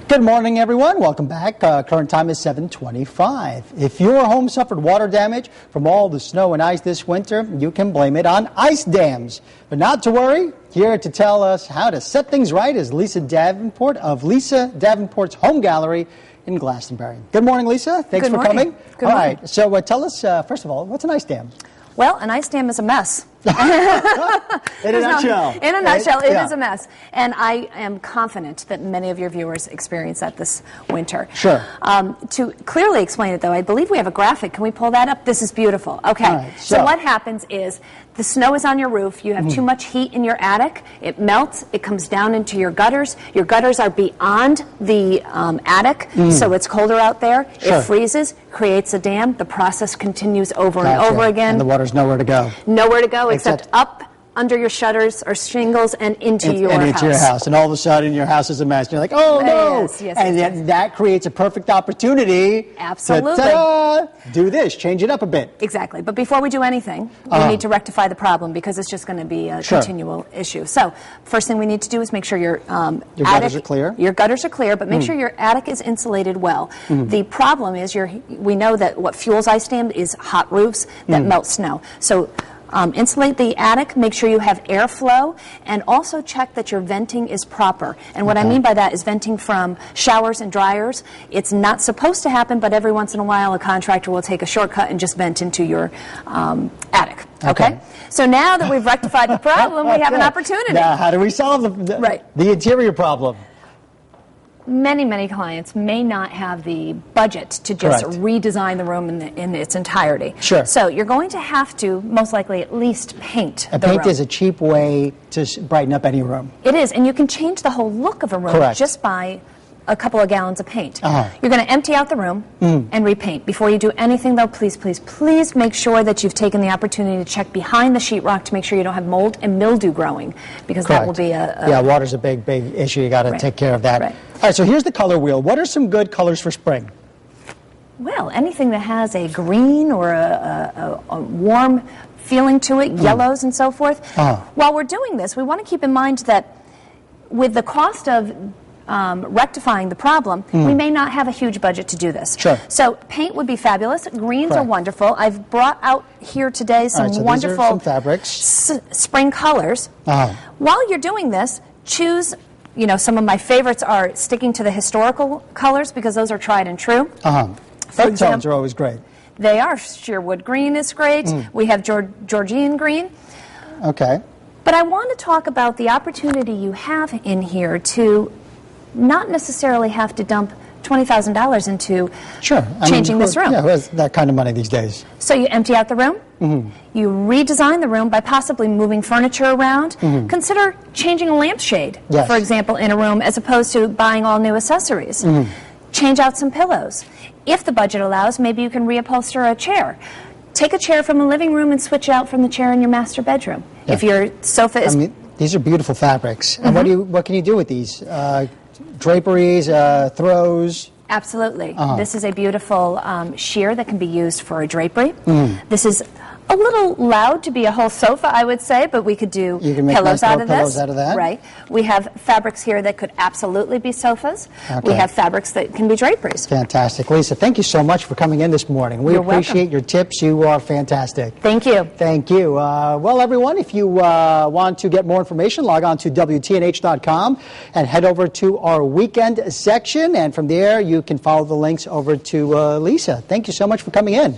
Good morning, everyone. Welcome back. Current time is 7:25. If your home suffered water damage from all the snow and ice this winter, you can blame it on ice dams. But not to worry. Here to tell us how to set things right is Lisa Davenport of Lisa Davenport's Home Gallery in Glastonbury. Good morning, Lisa. Thanks for coming. Good morning. All right. So tell us, first of all, what's an ice dam? Well, an ice dam is a mess. In a nutshell. In a nutshell, it is a mess. And I am confident that many of your viewers experience that this winter. Sure. To clearly explain it, though, I believe we have a graphic. Can we pull that up? This is beautiful. Okay. Right, so what happens is the snow is on your roof. You have too much heat in your attic. It melts. It comes down into your gutters. Your gutters are beyond the attic, so it's colder out there. Sure. It freezes, creates a dam. The process continues over and over again. And the water's nowhere to go. Nowhere to go except up under your shutters or shingles and into your house. And all of a sudden your house is a mess. And you're like, oh no! Yes, and that creates a perfect opportunity to do this, change it up a bit. Exactly. But before we do anything, we need to rectify the problem because it's just going to be a continual issue. So first thing we need to do is make sure your gutters are clear. Your gutters are clear, but make sure your attic is insulated well. The problem is we know that what fuels ice dam is hot roofs that melt snow. So insulate the attic, make sure you have airflow, and also check that your venting is proper. And what I mean by that is venting from showers and dryers. It's not supposed to happen, but every once in a while a contractor will take a shortcut and just vent into your attic. Okay? So now that we've rectified the problem, we have an opportunity. Now, how do we solve the interior problem? Many clients may not have the budget to just redesign the room in its entirety. Sure. So you're going to have to, most likely, at least paint the room. Paint is a cheap way to brighten up any room. It is, and you can change the whole look of a room just by a couple of gallons of paint. You're going to empty out the room and repaint. Before you do anything, though, please make sure that you've taken the opportunity to check behind the sheetrock to make sure you don't have mold and mildew growing, because that will be a water's a big issue. You got to take care of that. All right, so here's the color wheel. What are some good colors for spring? Well, anything that has a green or a warm feeling to it, yellows and so forth. While we're doing this, we want to keep in mind that with the cost of rectifying the problem, we may not have a huge budget to do this. Sure. So paint would be fabulous. Greens are wonderful. I've brought out here today some wonderful these are some fabrics. Spring colors. While you're doing this, choose, some of my favorites are sticking to the historical colors because those are tried and true. Earth tones are always great. They are. Sherwood green is great. We have Georgian green. Okay. But I want to talk about the opportunity you have in here to not necessarily have to dump $20,000 into changing this room. Yeah, who has that kind of money these days? So you empty out the room, you redesign the room by possibly moving furniture around. Consider changing a lampshade, for example, in a room as opposed to buying all new accessories. Change out some pillows. If the budget allows, maybe you can reupholster a chair. Take a chair from the living room and switch it out from the chair in your master bedroom. If your sofa is... these are beautiful fabrics. And what can you do with these? Draperies, throws? Absolutely. This is a beautiful sheer that can be used for a drapery. This is a little loud to be a whole sofa, I would say, but we could do pillows out of this. Pillows out of that. Right. We have fabrics here that could absolutely be sofas. We have fabrics that can be draperies. Fantastic. Lisa, thank you so much for coming in this morning. We appreciate your tips. You are fantastic. Thank you. Thank you. Well, everyone, if you want to get more information, log on to WTNH.com and head over to our weekend section. And from there, you can follow the links over to Lisa. Thank you so much for coming in.